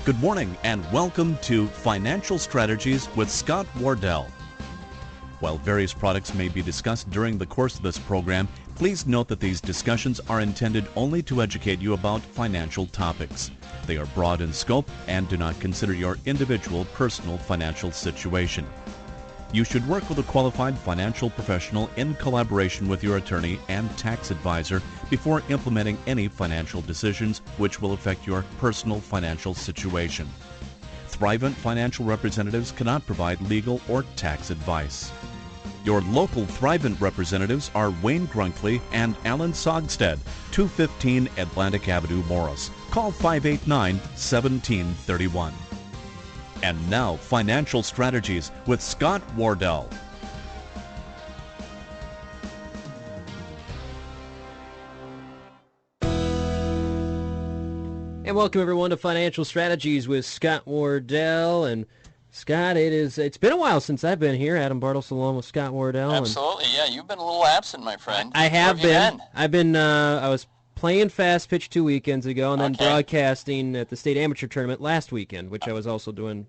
Good morning and welcome to Financial Strategies with Scott Wardell. While various products may be discussed during the course of this program, please note that these discussions are intended only to educate you about financial topics. They are broad in scope and do not consider your individual personal financial situation. You should work with a qualified financial professional in collaboration with your attorney and tax advisor before implementing any financial decisions which will affect your personal financial situation. Thrivent financial representatives cannot provide legal or tax advice. Your local Thrivent representatives are Wayne Grunkley and Alan Sogstead, 215 Atlantic Avenue, Morris. Call 589-1731. And now, Financial Strategies with Scott Wardell. And welcome everyone to Financial Strategies with Scott Wardell. And Scott, it's been a while since I've been here. Adam Bartels along with Scott Wardell. Absolutely, yeah. You've been a little absent, my friend. I have been. I've been. I was playing Fast Pitch 2 weekends ago, and then broadcasting at the state amateur tournament last weekend, which I was also doing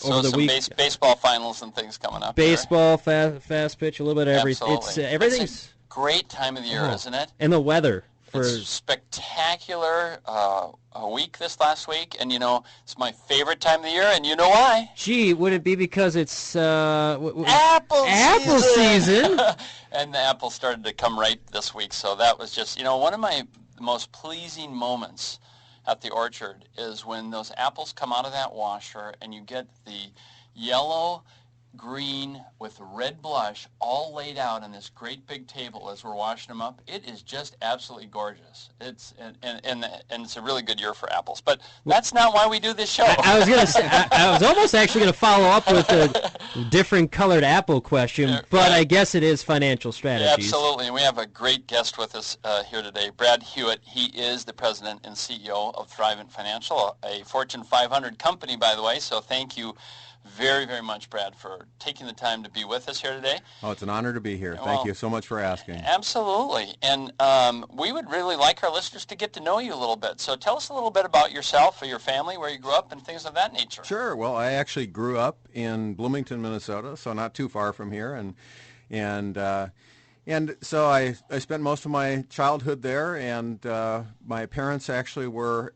over the week. Baseball finals and things coming up. Baseball, fast pitch, a little bit of everything. Everything's it's a great time of the year, isn't it? And the weather. It's spectacular a week this last week, and it's my favorite time of the year, and you know why? Gee, would it be because it's apple season? And the apples started to come ripe this week, so that was just, one of my most pleasing moments at the orchard is when those apples come out of that washer and you get the yellow, green with red blush all laid out on this great big table as we're washing them up. It is just absolutely gorgeous. It's and it's a really good year for apples. But that's not why we do this show. I was gonna say I was almost actually gonna follow up with a different colored apple question, but I guess it is financial strategies. Yeah, absolutely, and we have a great guest with us here today, Brad Hewitt. He is the president and CEO of Thrivent Financial, a Fortune 500 company, by the way. So thank you very, very much, Brad, for taking the time to be with us here today. Oh, it's an honor to be here. Thank you so much for asking. Absolutely. And we would really like our listeners to get to know you a little bit. So tell us a little bit about yourself or your family, where you grew up, and things of that nature. Sure. Well, I actually grew up in Bloomington, Minnesota, so not too far from here. And so I spent most of my childhood there, and my parents actually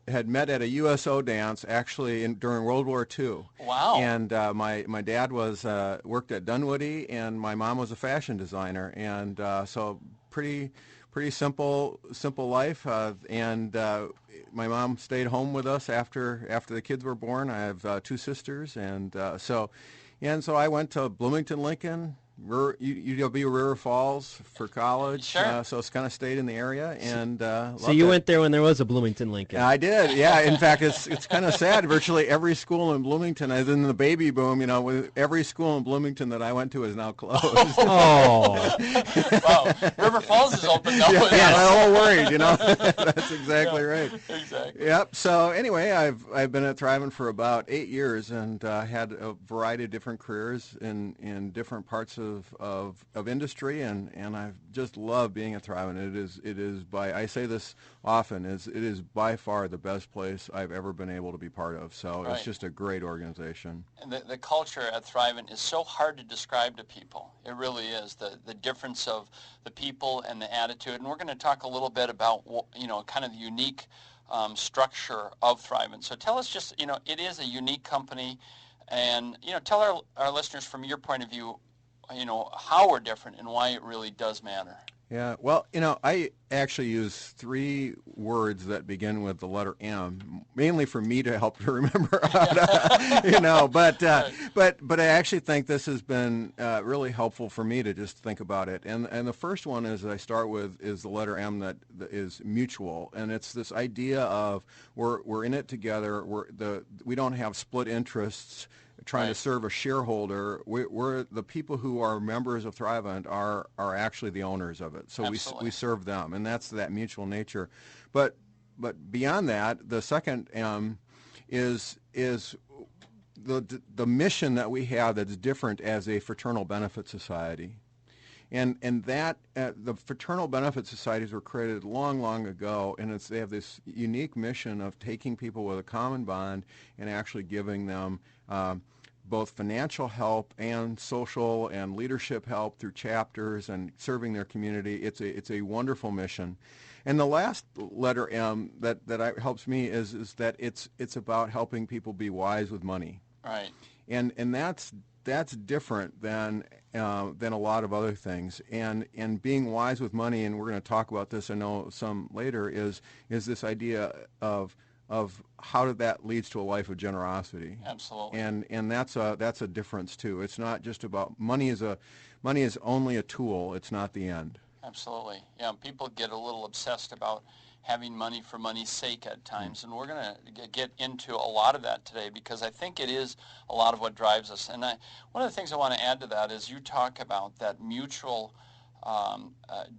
had met at a USO dance during World War II. Wow! And my dad worked at Dunwoody, and my mom was a fashion designer, and so pretty simple life. And my mom stayed home with us after the kids were born. I have two sisters, and so I went to Bloomington Lincoln, UW River Falls for college. Sure. So it's kind of stayed in the area, and so you went there when there was a Bloomington Lincoln. I did, yeah. In fact, it's kind of sad. Virtually every school in Bloomington, as in the baby boom, with every school in Bloomington that I went to is now closed. Oh. Wow. River Falls is open now. Yeah, I'm all worried. That's exactly right. Exactly. Yep. So anyway, I've been at Thrivent for about 8 years, and had a variety of different careers in different parts of industry, and I just love being at Thrivent. It is I say this often, it is by far the best place I've ever been able to be part of. So Right. It's just a great organization. And the culture at Thrivent is so hard to describe to people. It really is, the difference of the people and the attitude. And we're going to talk a little bit about, kind of the unique structure of Thrivent. So tell us just, it is a unique company, and, tell our listeners from your point of view, how we're different and why it really does matter. Yeah, well, I actually use 3 words that begin with the letter M, mainly for me to help to remember how to, but I actually think this has been really helpful for me to just think about it. And the first one is I start with is the letter M that is mutual, and it's this idea of we're in it together. We don't have split interests trying to serve a shareholder. We're the people who are members of Thrivent are actually the owners of it. So we serve them, and that's that mutual nature. But beyond that, the second M is the mission that we have that's different as a fraternal benefit society. And that the fraternal benefit societies were created long, long ago, and they have this unique mission of taking people with a common bond and actually giving them both financial help and social and leadership help through chapters and serving their community. It's a wonderful mission. And the last letter M that helps me is that it's about helping people be wise with money. Right. And that's different than a lot of other things. And being wise with money, and we're going to talk about this, I know, some later, is this idea of how that leads to a life of generosity. Absolutely. And that's a difference too. It's not just about money is only a tool. It's not the end. Absolutely. Yeah, people get a little obsessed about having money for money's sake at times, and we're going to get into a lot of that today because I think it is a lot of what drives us. And one of the things I want to add to that is you talk about that mutual,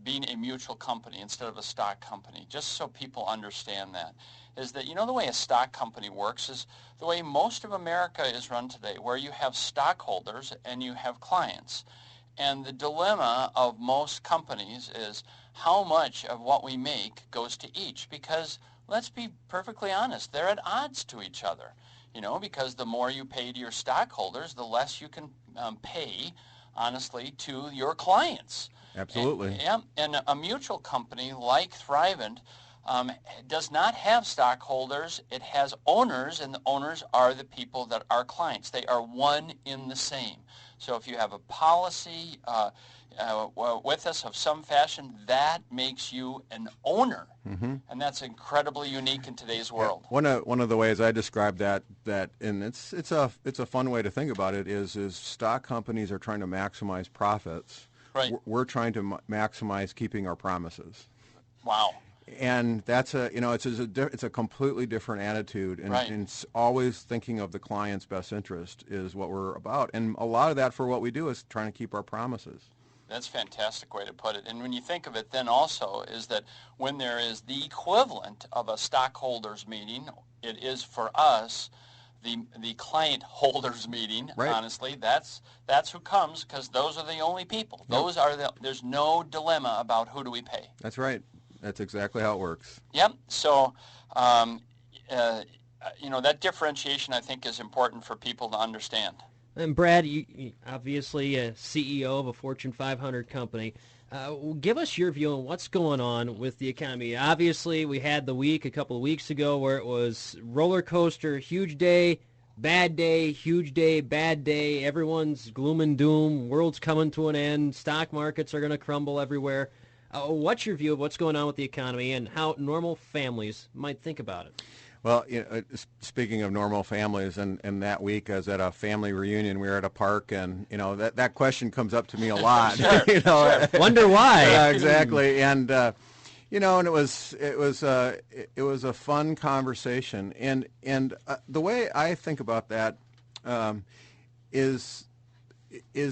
being a mutual company instead of a stock company, just so people understand that, is that, the way a stock company works is the way most of America is run today, where you have stockholders and you have clients. And the dilemma of most companies is how much of what we make goes to each, because let's be perfectly honest, they're at odds to each other, because the more you pay to your stockholders, the less you can pay, honestly, to your clients. Absolutely. And a mutual company like Thrivent does not have stockholders. It has owners, and the owners are the people that are clients. They are one in the same. So if you have a policy with us of some fashion, that makes you an owner, and that's incredibly unique in today's world. Yeah. One of the ways I describe that, and it's a fun way to think about it, is stock companies are trying to maximize profits. Right. We're trying to maximize keeping our promises. Wow. And that's it's a completely different attitude, and, right. and it's always thinking of the client's best interest is what we're about. And a lot of that for what we do is trying to keep our promises. That's a fantastic way to put it. And when you think of it then also is that when there is the equivalent of a stockholders meeting, it is for us the client holders meeting. Right. Honestly, that's who comes, because those are the only people. Yep. There's no dilemma about who do we pay. That's right. That's exactly how it works. Yep. So, that differentiation, I think, is important for people to understand. And Brad, you obviously a CEO of a Fortune 500 company. Give us your view on what's going on with the economy. Obviously, we had the week a couple of weeks ago where it was roller coaster, huge day, bad day, huge day, bad day. Everyone's gloom and doom. World's coming to an end. Stock markets are going to crumble everywhere. What's your view of what's going on with the economy and how normal families might think about it? Well, speaking of normal families, and that week I was at a family reunion. We were at a park, and that question comes up to me a lot. Sure, sure. Wonder why? Yeah, exactly. And and it was a fun conversation. And the way I think about that is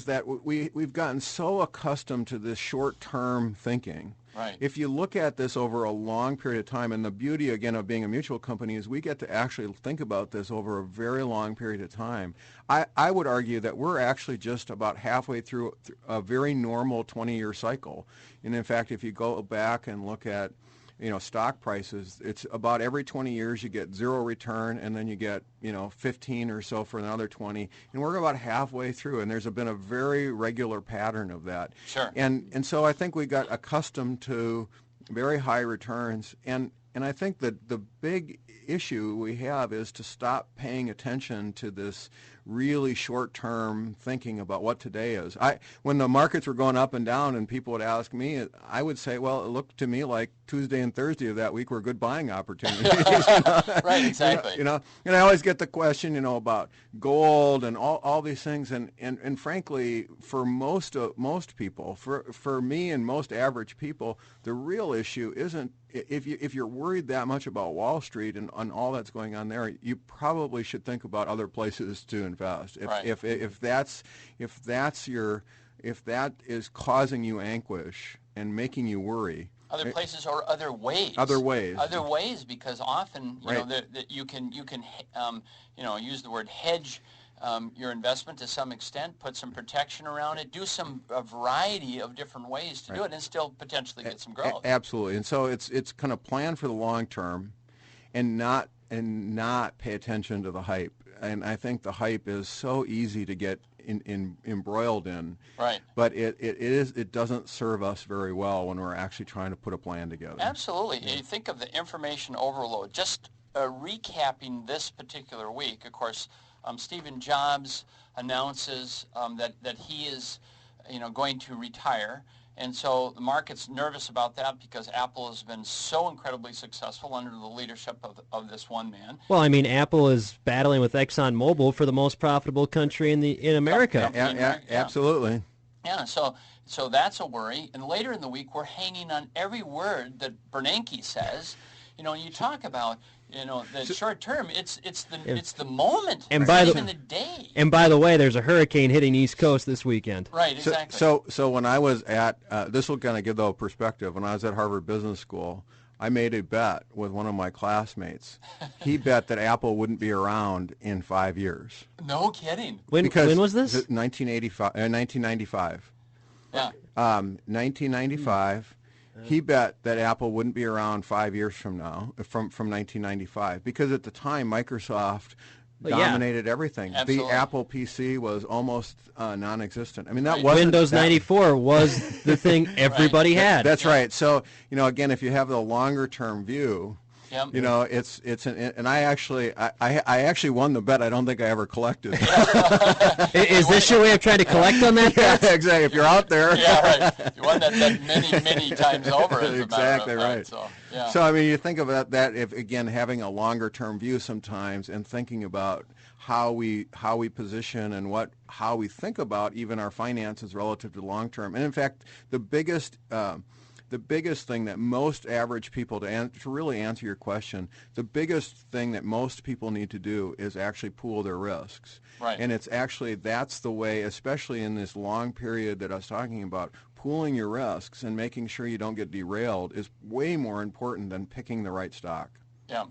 that we've gotten so accustomed to this short-term thinking. Right. If you look at this over a long period of time, and the beauty, again, of being a mutual company is we get to actually think about this over a very long period of time. I would argue that we're actually just about halfway through a very normal 20-year cycle. And in fact, if you go back and look at stock prices, it's about every 20 years you get zero return, and then you get 15 or so for another 20, and we're about halfway through, and there's been a very regular pattern of that. Sure. And so I think we got accustomed to very high returns, and I think that the big issue we have is to stop paying attention to this really short-term thinking about what today is. When the markets were going up and down and people would ask me, I would say, well, it looked to me like Tuesday and Thursday of that week were good buying opportunities. Right, exactly. And I always get the question, about gold and all these things, and frankly, for most people, for me and most average people, the real issue isn't if you're worried that much about Wall Street and all that's going on there, you probably should think about other places to invest. If that is causing you anguish and making you worry. Other places or other ways. Other ways. Other ways, because often right. that you can use the word hedge your investment to some extent, put some protection around it, do a variety of different ways to do it, and still potentially get some growth. Absolutely. And so it's kind of plan for the long term, and not pay attention to the hype. And I think the hype is so easy to get embroiled in. Right. But it doesn't serve us very well when we're actually trying to put a plan together. Absolutely. You think of the information overload. Just recapping this particular week, of course, Stephen Jobs announces that he is, going to retire. And so the market's nervous about that because Apple has been so incredibly successful under the leadership of this one man. Well, I mean, Apple is battling with ExxonMobil for the most profitable country in America. Absolutely. Yeah, so that's a worry. And later in the week, we're hanging on every word that Bernanke says. And you talk about, the short term, it's the moment, and not even the day. And by the way, there's a hurricane hitting East Coast this weekend. Right, exactly. So when I was at, this will kind of give the perspective, when I was at Harvard Business School, I made a bet with one of my classmates. He bet that Apple wouldn't be around in 5 years. No kidding. When was this? 1995. Yeah. 1995. He bet that Apple wouldn't be around 5 years from now, from 1995, because at the time Microsoft dominated everything. Absolutely. The Apple PC was almost non-existent. I mean, that Right. wasn't Windows 94 was the thing everybody had. That's right. So again, if you have the longer-term view. Yep. And I actually won the bet. I don't think I ever collected. Is this your way of trying to collect on that? Yeah, exactly. If you're out there. Yeah, right. You won that many times over. As Exactly a matter of fact. right. So, yeah. So I mean, you think about that. If again having a longer-term view sometimes, and thinking about how we position and how we think about even our finances relative to long-term. And in fact, the biggest thing that most average people, to really answer your question, the biggest thing that most people need to do is actually pool their risks. Right. And that's the way, especially in this long period that I was talking about, pooling your risks and making sure you don't get derailed is way more important than picking the right stock. Yeah,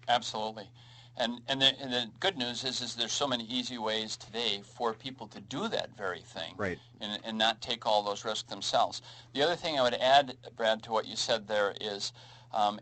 absolutely. And the good news is there's so many easy ways today for people to do that very thing. Right. And not take all those risks themselves. The other thing I would add, Brad, to what you said there is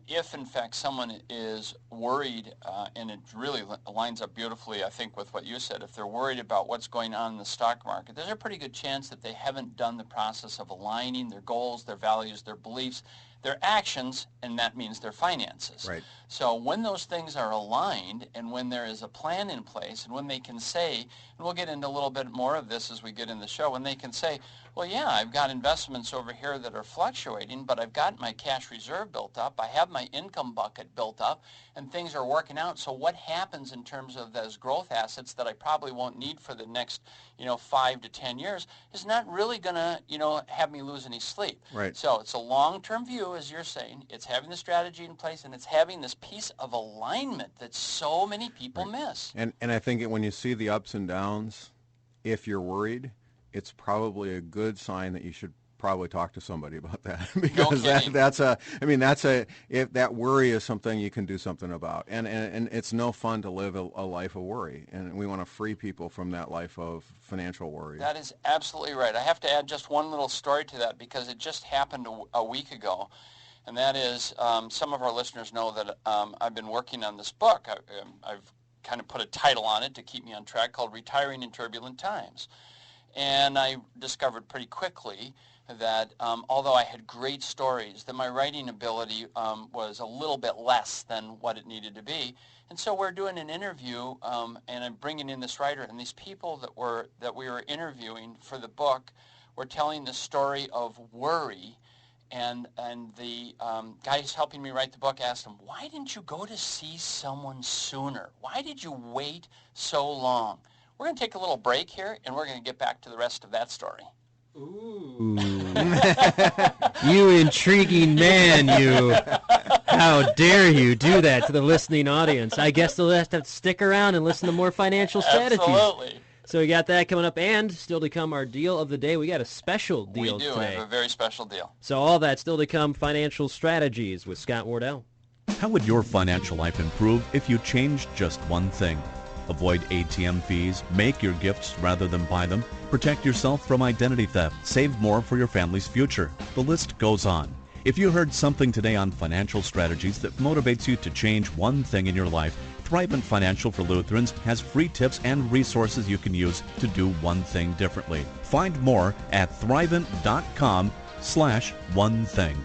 if, in fact, someone is worried, and it really lines up beautifully, I think, with what you said, if they're worried about what's going on in the stock market, there's a pretty good chance that they haven't done the process of aligning their goals, their values, their beliefs, their actions, and that means their finances. Right. So when those things are aligned and when there is a plan in place and when they can say, and we'll get into a little bit more of this as we get in the show, when they can say, well, yeah, I've got investments over here that are fluctuating, but I've got my cash reserve built up, I have my income bucket built up, and things are working out. So what happens in terms of those growth assets that I probably won't need for the next, 5 to 10 years is not really going to, have me lose any sleep. Right. So it's a long-term view, as you're saying. It's having the strategy in place, and it's having this piece of alignment that so many people miss. And I think when you see the ups and downs, if you're worried, it's probably a good sign that you should probably talk to somebody about that, because if that worry is something you can do something about, and it's no fun to live a life of worry, and we want to free people from that life of financial worry. That is absolutely right. I have to add just one little story to that because it just happened a week ago, and that is some of our listeners know that I've been working on this book. I've kind of put a title on it to keep me on track called Retiring in Turbulent Times. And I discovered pretty quickly that although I had great stories, that my writing ability was a little bit less than what it needed to be. And so we're doing an interview, and I'm bringing in this writer, and these people that we were interviewing for the book were telling the story of worry. And the guy who's helping me write the book asked him, why didn't you go to see someone sooner? Why did you wait so long? We're going to take a little break here, and we're going to get back to the rest of that story. Ooh. You intriguing man, you. How dare you do that to the listening audience? I guess they'll have to stick around and listen to more financial strategies. Absolutely. So we got that coming up, and still to come, our deal of the day. We got a special deal today. We have a very special deal. So all that still to come, Financial Strategies with Scott Wardell. How would your financial life improve if you changed just one thing? Avoid ATM fees, make your gifts rather than buy them, protect yourself from identity theft, save more for your family's future. The list goes on. If you heard something today on financial strategies that motivates you to change one thing in your life, Thrivent Financial for Lutherans has free tips and resources you can use to do one thing differently. Find more at thrivent.com/one thing.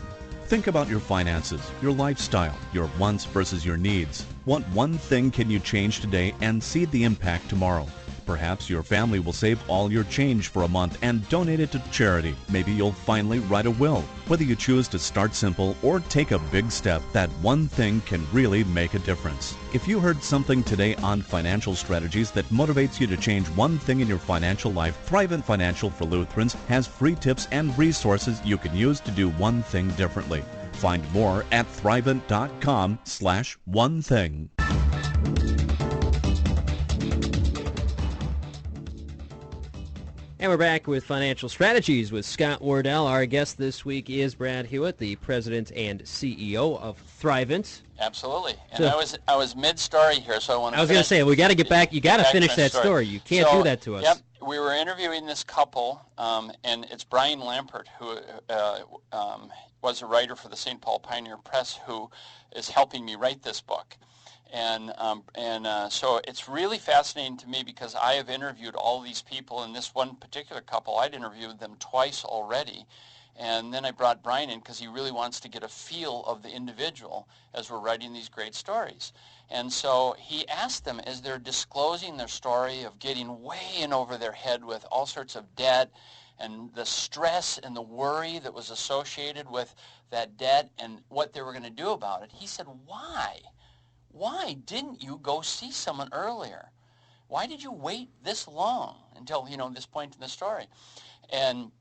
Think about your finances, your lifestyle, your wants versus your needs. What one thing can you change today and see the impact tomorrow? Perhaps your family will save all your change for a month and donate it to charity. Maybe you'll finally write a will. Whether you choose to start simple or take a big step, that one thing can really make a difference. If you heard something today on financial strategies that motivates you to change one thing in your financial life, Thrivent Financial for Lutherans has free tips and resources you can use to do one thing differently. Find more at thrivent.com/one thing. And we're back with Financial Strategies with Scott Wardell. Our guest this week is Brad Hewitt, the president and CEO of Thrivent. Absolutely. And I was mid-story here, so I want to I was going to say, we got to get back. You got to finish that story. You can't do that to us. Yep. We were interviewing this couple, and it's Brian Lampert, who was a writer for the St. Paul Pioneer Press, who is helping me write this book. And so it's really fascinating to me because I have interviewed all these people, and this one particular couple, I'd interviewed them twice already. And then I brought Brian in because he really wants to get a feel of the individual as we're writing these great stories. And so he asked them as they're disclosing their story of getting way in over their head with all sorts of debt and the stress and the worry that was associated with that debt and what they were going to do about it. He said, why? Why didn't you go see someone earlier? Why did you wait this long until, this point in the story? And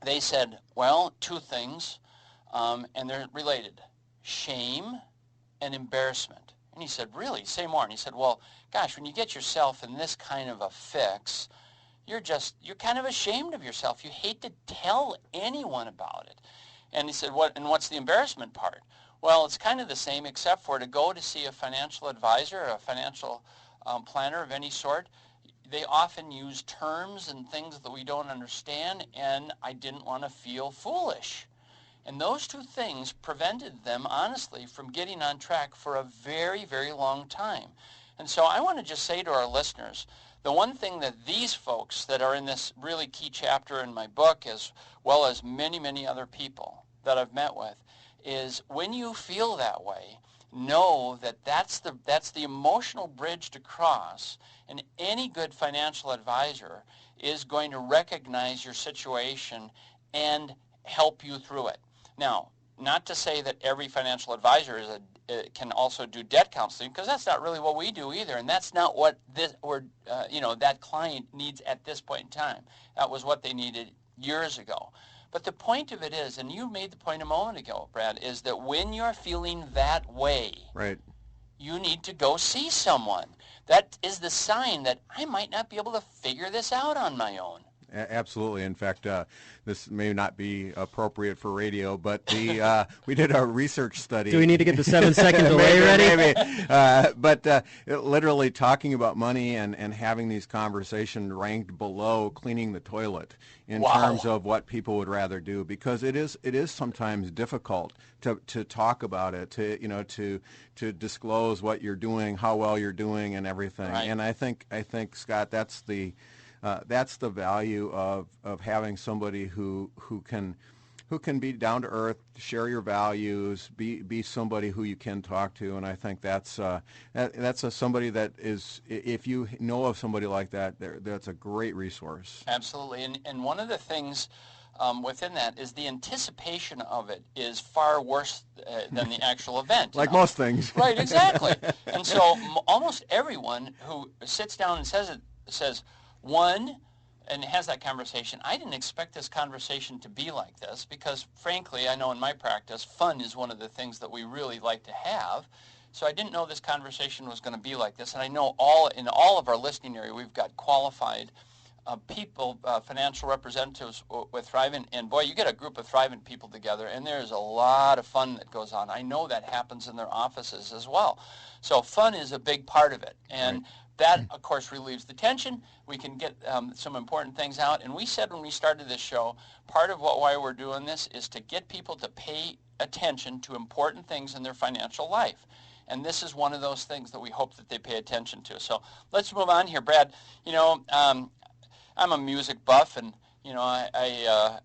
they said, well, two things, and they're related, shame and embarrassment. And he said, really? Say more. And he said, well, gosh, when you get yourself in this kind of a fix, you're kind of ashamed of yourself. You hate to tell anyone about it. And he said, what's the embarrassment part? Well, it's kind of the same, except for to go to see a financial advisor or a financial planner of any sort. They often use terms and things that we don't understand, and I didn't want to feel foolish. And those two things prevented them, honestly, from getting on track for a very, very long time. And so I want to just say to our listeners, the one thing that these folks that are in this really key chapter in my book, as well as many, many other people that I've met with, is when you feel that way, know that that's the emotional bridge to cross, and any good financial advisor is going to recognize your situation and help you through it. Now, not to say that every financial advisor can also do debt counseling, because that's not really what we do either, and that's not what that client needs at this point in time. That was what they needed years ago. But the point of it is, and you made the point a moment ago, Brad, is that when you're feeling that way, right, you need to go see someone. That is the sign that I might not be able to figure this out on my own. Absolutely. In fact, this may not be appropriate for radio, but we did a research study. Do we need to get the 7-second delay ready? Maybe. But literally talking about money and having these conversations ranked below cleaning the toilet in terms of what people would rather do, because it is sometimes difficult to talk about it, to disclose what you're doing, how well you're doing, and everything. Right. And I think Scott, that's the value of having somebody who can be down to earth, share your values, be somebody who you can talk to, and I think that's somebody that is, if you know of somebody like that, that's a great resource. Absolutely, and one of the things within that is the anticipation of it is far worse than the actual event. Like most things. Right, exactly. And so almost everyone who sits down and says, one, and has that conversation, I didn't expect this conversation to be like this, because frankly, I know in my practice, fun is one of the things that we really like to have. So I didn't know this conversation was going to be like this. And I know in all of our listening area, we've got qualified people, financial representatives with Thrivent. And boy, you get a group of Thrivent people together, and there's a lot of fun that goes on. I know that happens in their offices as well. So fun is a big part of it. And that, of course, relieves the tension. We can get some important things out. And we said when we started this show, part of why we're doing this is to get people to pay attention to important things in their financial life. And this is one of those things that we hope that they pay attention to. So let's move on here. Brad, I'm a music buff, and, I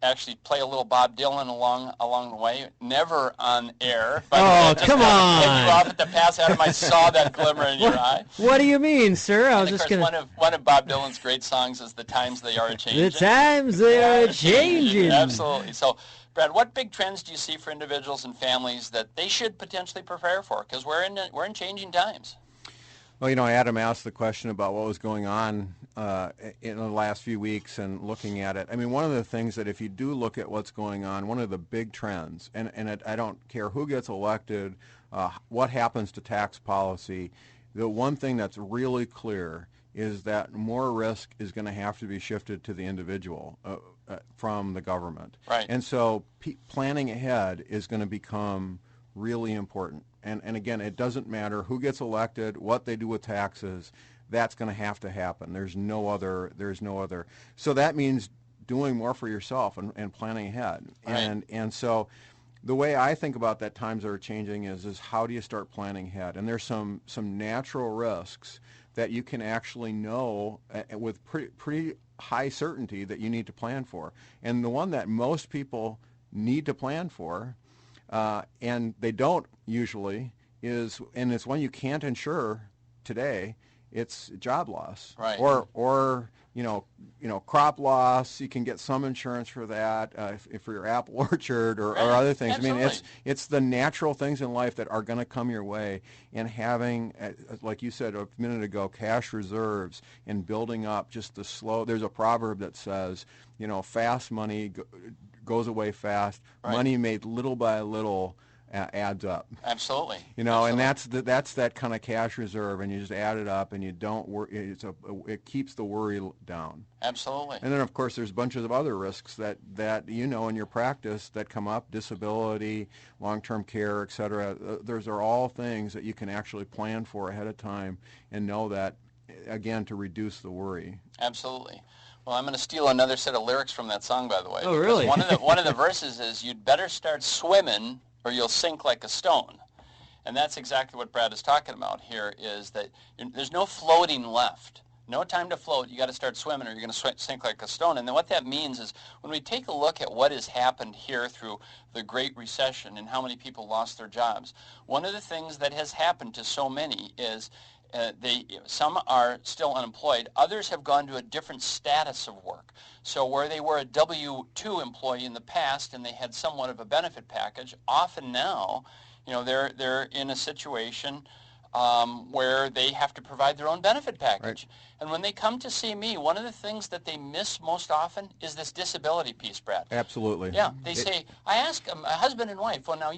actually play a little Bob Dylan along the way. Never on air. But come on! You off at the pass, Adam. I saw that glimmer in your eye. What do you mean, sir? I was of just course, gonna. one of Bob Dylan's great songs is "The Times They Are A-Changin'." The times they are changing. Absolutely. So, Brad, what big trends do you see for individuals and families that they should potentially prepare for? Because we're in changing times. Well, Adam asked the question about what was going on in the last few weeks and looking at it. I mean, one of the things that if you do look at what's going on, one of the big trends, I don't care who gets elected, what happens to tax policy, the one thing that's really clear is that more risk is going to have to be shifted to the individual from the government. Right. And so planning ahead is going to become really important. And again, it doesn't matter who gets elected, what they do with taxes. That's going to happen. There's no other. So that means doing more for yourself and planning ahead. Right. And so the way I think about that times are changing is how do you start planning ahead? And there's some natural risks that you can actually know with pretty high certainty that you need to plan for. And the one that most people need to plan for, and they don't usually, and it's one you can't insure today, it's job loss. Right. Or crop loss. You can get some insurance for that if for your apple orchard or other things. Absolutely. I mean, it's the natural things in life that are going to come your way, and having, like you said a minute ago, cash reserves and building up just the slow. There's a proverb that says, fast money goes away fast. Right. Money made little by little adds up. Absolutely. And that's that kind of cash reserve, and you just add it up, and you don't worry. It keeps the worry down. Absolutely. And then, of course, there's bunches of other risks that in your practice that come up: disability, long-term care, et cetera. Those are all things that you can actually plan for ahead of time and know that, again, to reduce the worry. Absolutely. Well, I'm going to steal another set of lyrics from that song, by the way. Oh, really? One of the verses is, "You'd better start swimming or you'll sink like a stone." And that's exactly what Brad is talking about here, is that there's no floating left. No time to float. You got to start swimming or you're going to sink like a stone. And then what that means is when we take a look at what has happened here through the Great Recession and how many people lost their jobs, one of the things that has happened to so many is some are still unemployed. Others have gone to a different status of work. So where they were a W-2 employee in the past and they had somewhat of a benefit package, often now, they're in a situation where they have to provide their own benefit package. Right. And when they come to see me, one of the things that they miss most often is this disability piece, Brad. Absolutely. Yeah, I ask them, a husband and wife, well, now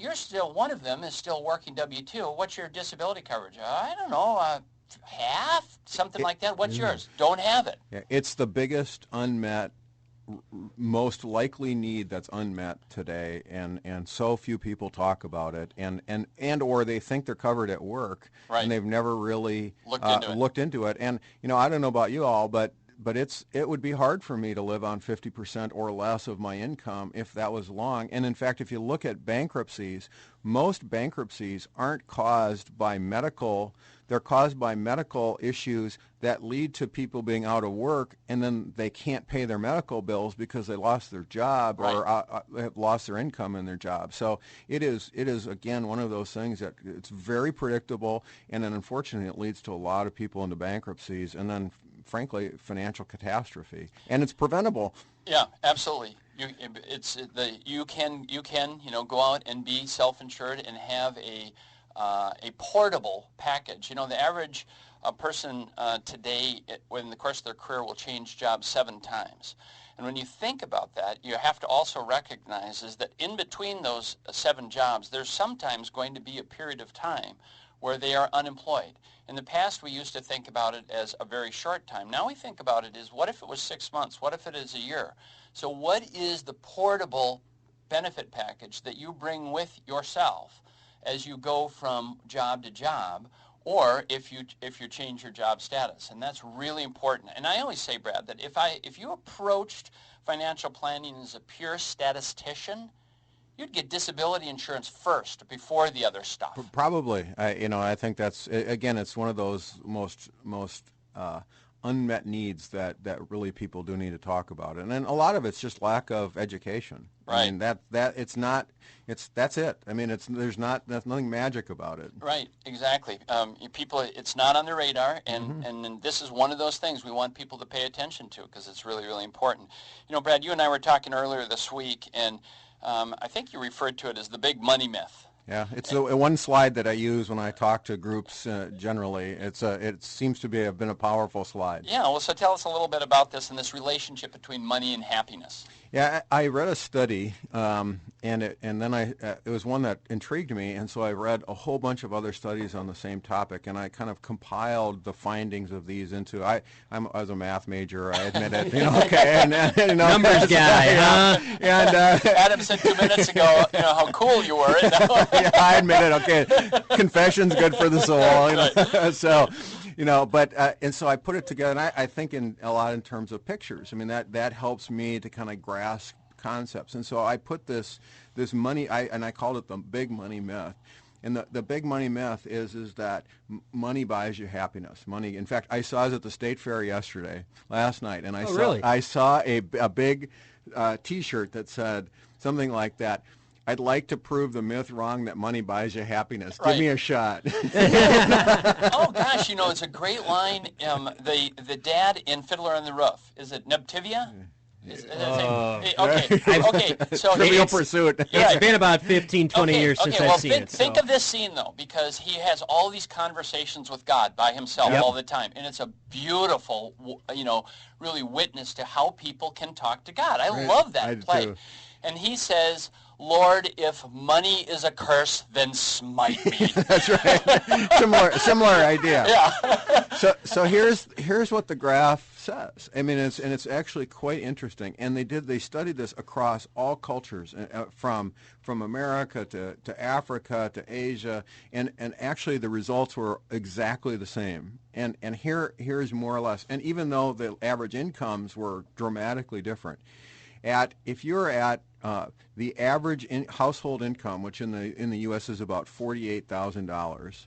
one of them is still working W-2. What's your disability coverage? I don't know, half, something like that. What's yours? Don't have it. Yeah, it's the biggest unmet, most likely need that's unmet today, and so few people talk about it, and or they think they're covered at work, right, and they've never really looked into it. And I don't know about you all, but it would be hard for me to live on 50% or less of my income if that was long. And in fact, if you look at bankruptcies, most bankruptcies aren't caused by medical. They're caused by medical issues that lead to people being out of work, and then they can't pay their medical bills because they lost their job, right, or have lost their income in their job. So it is again one of those things that it's very predictable, and then unfortunately it leads to a lot of people into bankruptcies, and then frankly financial catastrophe. And it's preventable. Yeah, absolutely. You can go out and be self-insured and have a portable package. The average person today, in the course of their career, will change jobs 7 times. And when you think about that, you have to also recognize is that in between those 7 jobs, there's sometimes going to be a period of time where they are unemployed. In the past, we used to think about it as a very short time. Now we think about it as, what if it was 6 months? What if it is a year? So what is the portable benefit package that you bring with yourself as you go from job to job, or if you change your job status, and that's really important. And I always say, Brad, that if you approached financial planning as a pure statistician, you'd get disability insurance first before the other stuff. Probably. I think that's, again, it's one of those most unmet needs that really people do need to talk about. And then a lot of it's just lack of education. Right. I mean, that's it. I mean, there's nothing magic about it. Right, exactly. People, it's not on their radar, and this is one of those things we want people to pay attention to because it's really, really important. Brad, you and I were talking earlier this week, and I think you referred to it as the big money myth. Yeah, it's the one slide that I use when I talk to groups generally. It seems to have been a powerful slide. Yeah, well, so tell us a little bit about this and this relationship between money and happiness. Yeah, I read a study, and then it was one that intrigued me, and so I read a whole bunch of other studies on the same topic, and I kind of compiled the findings of these into. I was a math major, I admit it. Okay, and numbers guy, huh? And Adam said 2 minutes ago, how cool you were. Yeah, I admit it. Okay, confession's good for the soul. Right. So. And so I put it together, and I think a lot in terms of pictures. I mean, that helps me to kind of grasp concepts. And so I put this money, and I called it the big money myth. And the big money myth is that money buys you happiness. Money. In fact, I saw it at the State Fair last night, and I saw a big T-shirt that said something like that. I'd like to prove the myth wrong that money buys you happiness. Right. Give me a shot. Oh gosh, it's a great line. The dad in Fiddler on the Roof, is it Nebtivia? Okay. So Trivial Pursuit. It's been about 15, 20 years since I've seen it. Think of this scene though, because he has all these conversations with God by himself all the time, and it's a beautiful, really witness to how people can talk to God. I love that play. Too. And he says, Lord, if money is a curse, then smite me. That's right. Similar idea. Yeah. So here's what the graph says. I mean, it's actually quite interesting. And they studied this across all cultures, from America to Africa to Asia, and actually the results were exactly the same. And here's more or less. And even though the average incomes were dramatically different, if you're at the average household income, which in the U.S. is about $48,000.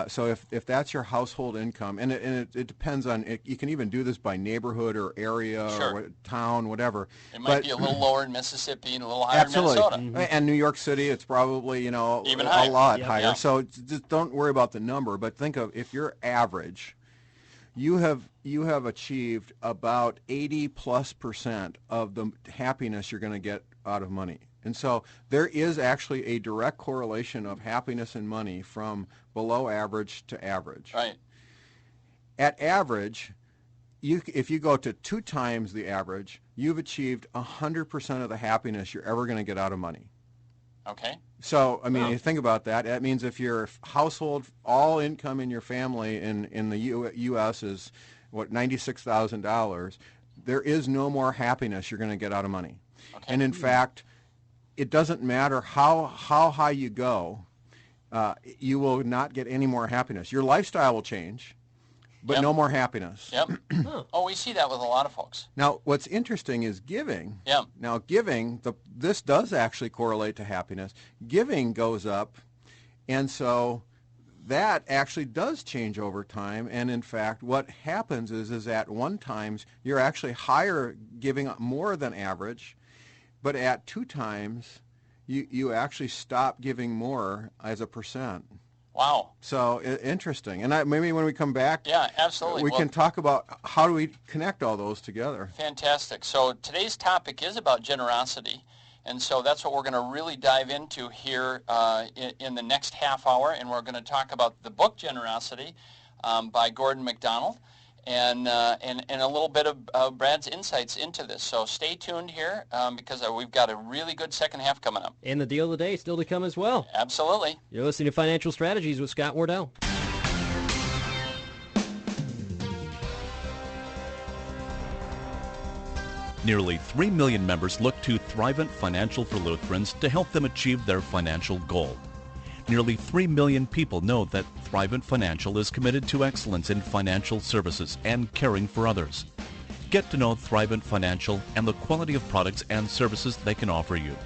So if that's your household income, and it depends on it, you can even do this by neighborhood or area or town, whatever. It might be a little lower in Mississippi and a little higher in Minnesota. Mm-hmm. And New York City, it's probably even a lot higher. Yeah. So just don't worry about the number, but think of if you're average. You have achieved about 80+% of the happiness you're going to get out of money. And so there is actually a direct correlation of happiness and money from below average to average. Right. At average, if you go to 2 times the average, you've achieved 100% of the happiness you're ever going to get out of money. Okay. So, I mean, you think about that. That means if your household, all income in your family in the U.S. is, $96,000, there is no more happiness you're going to get out of money. Okay. And in fact, it doesn't matter how high you go, you will not get any more happiness. Your lifestyle will change, but no more happiness. Yep. Oh, we see that with a lot of folks. Now, what's interesting is giving. Yeah. Now, giving, this does actually correlate to happiness. Giving goes up, and so that actually does change over time. And in fact, what happens is at one times, you're actually giving more than average, but at 2 times, you actually stop giving more as a percent. Wow. So interesting. And maybe when we come back, yeah, absolutely, we can talk about how do we connect all those together. Fantastic. So today's topic is about generosity. And so that's what we're going to really dive into here in the next half hour. And we're going to talk about the book Generosity by Gordon MacDonald and a little bit of Brad's insights into this. So stay tuned here because we've got a really good second half coming up. And the deal of the day still to come as well. Absolutely. You're listening to Financial Strategies with Scott Wardell. Nearly 3 million members look to Thrivent Financial for Lutherans to help them achieve their financial goal. Nearly 3 million people know that Thrivent Financial is committed to excellence in financial services and caring for others. Get to know Thrivent Financial and the quality of products and services they can offer you.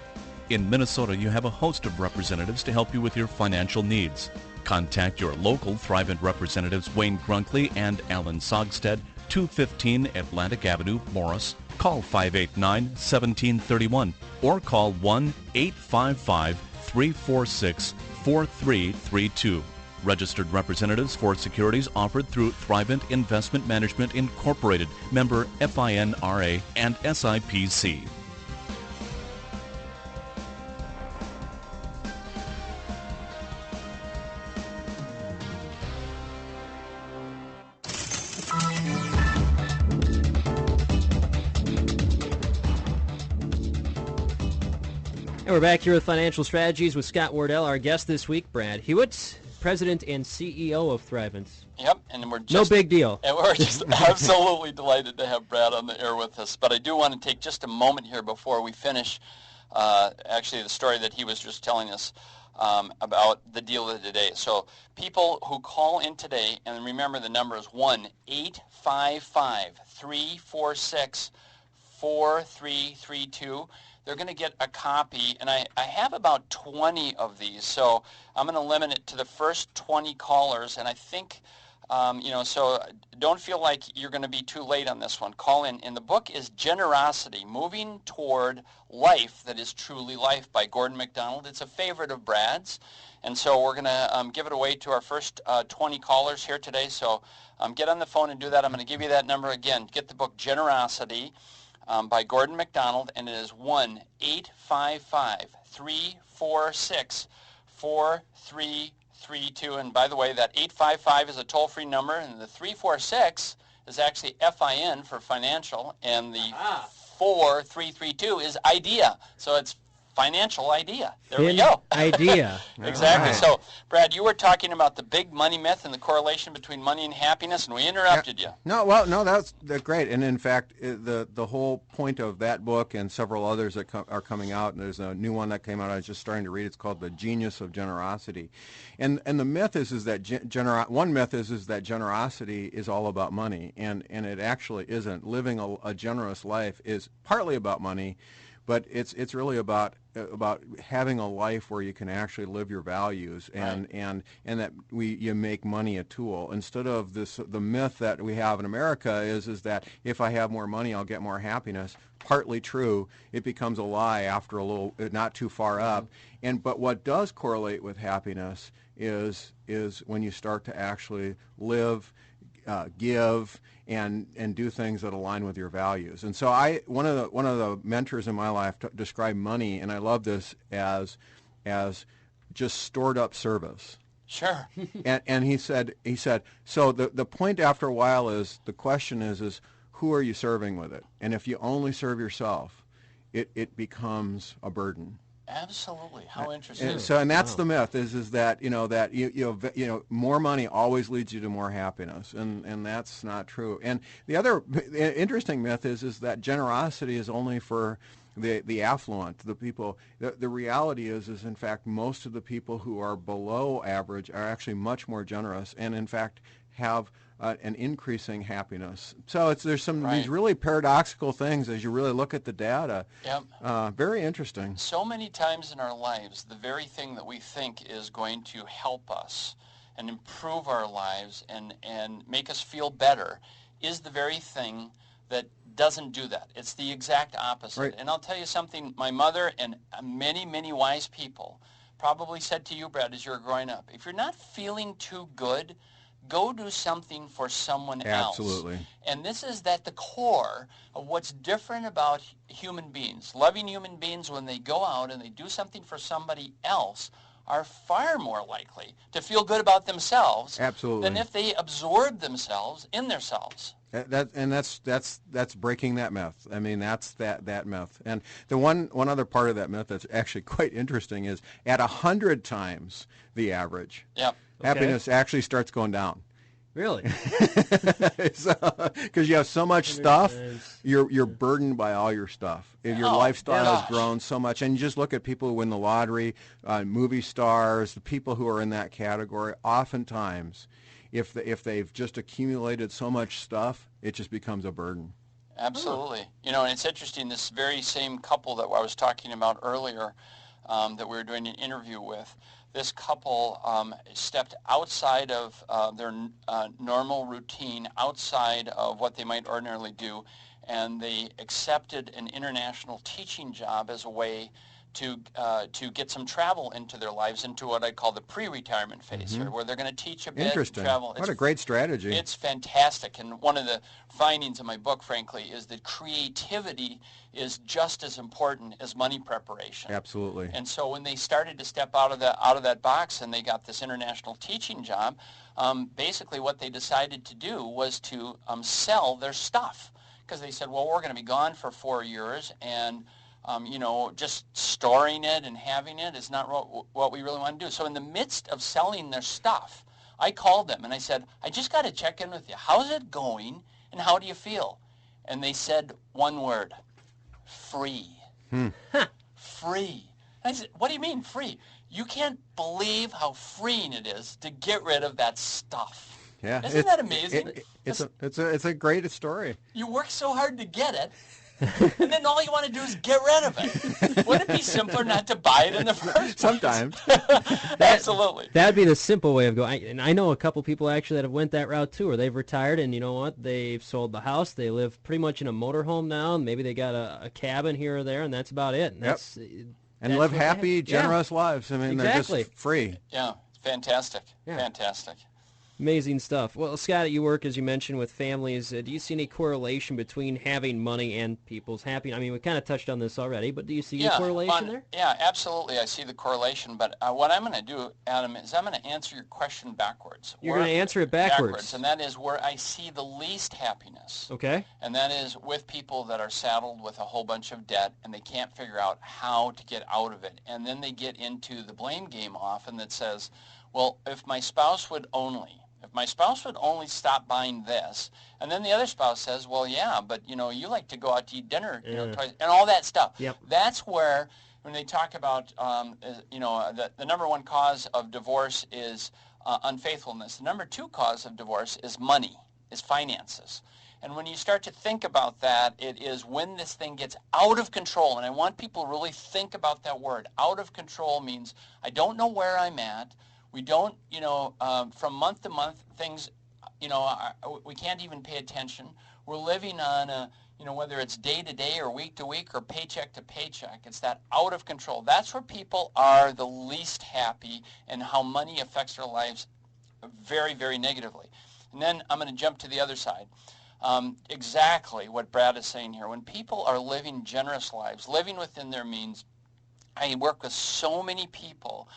In Minnesota, you have a host of representatives to help you with your financial needs. Contact your local Thrivent representatives Wayne Grunkley and Alan Sogstead, 215 Atlantic Avenue, Morris. Call 589-1731 or call 1-855-346-4332. Registered representatives for securities offered through Thrivent Investment Management Incorporated, member FINRA and SIPC. And we're back here with Financial Strategies with Scott Wardell. Our guest this week, Brad Hewitt, President and CEO of Thrivent. Yep, and we're just... No big deal. And we're just absolutely delighted to have Brad on the air with us. But I do want to take just a moment here before we finish, actually, the story that he was just telling us about the deal of the day. So people who call in today, and remember the number is 1-855-346-4332. They're going to get a copy, and I have about 20 of these, so I'm going to limit it to the first 20 callers, and I think, so don't feel like you're going to be too late on this one. Call in. And the book is Generosity, Moving Toward Life That Is Truly Life by Gordon MacDonald. It's a favorite of Brad's, and so we're going to give it away to our first 20 callers here today, so get on the phone and do that. I'm going to give you that number again. Get the book Generosity by Gordon MacDonald, and it is 1-855-346-4332. And by the way, that 855 is a toll-free number, and the 346 is actually FIN for financial, and the 4332 is idea. So it's financial idea. There we go. Idea. Exactly. Right. So, Brad, you were talking about the big money myth and the correlation between money and happiness, and we interrupted you. No, that's great. And in fact, the whole point of that book and several others that are coming out, and there's a new one that came out I was just starting to read. It's called The Genius of Generosity. And the myth is that one myth is that generosity is all about money, and it actually isn't. Living a generous life is partly about money, but it's really about having a life where you can actually live your values, and that you make money a tool instead of the myth that we have in America is that if I have more money I'll get more happiness. Partly true. It becomes a lie after a little, not too far up. But what does correlate with happiness is when you start to actually live, give, and do things that align with your values. And so one of the mentors in my life described money, and I love this, as just stored up service. Sure. and he said so the point after a while is the question is who are you serving with it? And if you only serve yourself, it becomes a burden. Absolutely. How interesting. And that's the myth is that more money always leads you to more happiness, and that's not true. And the other interesting myth is that generosity is only for the affluent, the people. The reality is in fact most of the people who are below average are actually much more generous, and in fact have an increasing happiness. So there's some these really paradoxical things as you really look at the data. Yep. Very interesting. So many times in our lives, the very thing that we think is going to help us and improve our lives and make us feel better is the very thing that doesn't do that. It's the exact opposite. Right. And I'll tell you something, my mother and many, many wise people probably said to you, Brad, as you were growing up, if you're not feeling too good, go do something for someone else. Absolutely. And this is at the core of what's different about human beings. Loving human beings, when they go out and they do something for somebody else, are far more likely to feel good about themselves. Absolutely. Than if they absorb themselves in themselves. That's breaking that myth. I mean, that's that myth. And the one other part of that myth that's actually quite interesting is at 100 times the average, Yep. happiness actually starts going down. Really? Because you have so much stuff, times. you're burdened by all your stuff. If your Oh, lifestyle has gosh. grown so much, and you just look at people who win the lottery, movie stars, the people who are in that category. Oftentimes, if they've just accumulated so much stuff, it just becomes a burden. Absolutely. You know, and it's interesting, this very same couple that I was talking about earlier, that we were doing an interview with, this couple stepped outside of their normal routine, outside of what they might ordinarily do, and they accepted an international teaching job as a way to get some travel into their lives, into what I call the pre-retirement phase here, where they're going to teach a bit, Interesting. travel. What a great strategy. It's fantastic, and one of the findings of my book, frankly, is that creativity is just as important as money preparation. Absolutely. And so when they started to step out of that box and they got this international teaching job, basically what they decided to do was to sell their stuff, because they said, well, we're going to be gone for 4 years, and just storing it and having it is not what we really want to do. So in the midst of selling their stuff, I called them and I said, I just got to check in with you. How's it going and how do you feel? And they said one word: free. Free. And I said, what do you mean free? You can't believe how freeing it is to get rid of that stuff. Yeah. Isn't that amazing? It's a great story. You work so hard to get it, and then all you want to do is get rid of it. Wouldn't it be simpler not to buy it in the first place? Sometimes. Absolutely. That'd be the simple way of going. And I know a couple people actually that have went that route too, where they've retired and you know what? They've sold the house. They live pretty much in a motorhome now, and maybe they got a cabin here or there, and that's about it. And that's And that's live what they happy, have. generous lives. I mean, Exactly. they're just free. Yeah, fantastic. Yeah. Fantastic. Amazing stuff. Well, Scott, you work, as you mentioned, with families. Do you see any correlation between having money and people's happiness? I mean, we kind of touched on this already, but do you see a correlation there? Yeah, absolutely. I see the correlation. But what I'm going to do, Adam, is I'm going to answer your question backwards. You're going to answer it backwards. And that is where I see the least happiness. Okay. And that is with people that are saddled with a whole bunch of debt and they can't figure out how to get out of it. And then they get into the blame game often that says, well, if my spouse would only stop buying this, and then the other spouse says, well, yeah, but you like to go out to eat dinner, twice, and all that stuff. Yep. That's where, when they talk about, the number one cause of divorce is unfaithfulness. The number two cause of divorce is money, is finances. And when you start to think about that, it is when this thing gets out of control. And I want people to really think about that word. Out of control means I don't know where I'm at. We don't, from month to month, things, we can't even pay attention. We're living on whether it's day to day or week to week or paycheck to paycheck. It's that out of control. That's where people are the least happy, and how money affects their lives very, very negatively. And then I'm going to jump to the other side. Exactly what Brad is saying here. When people are living generous lives, living within their means, I work with so many people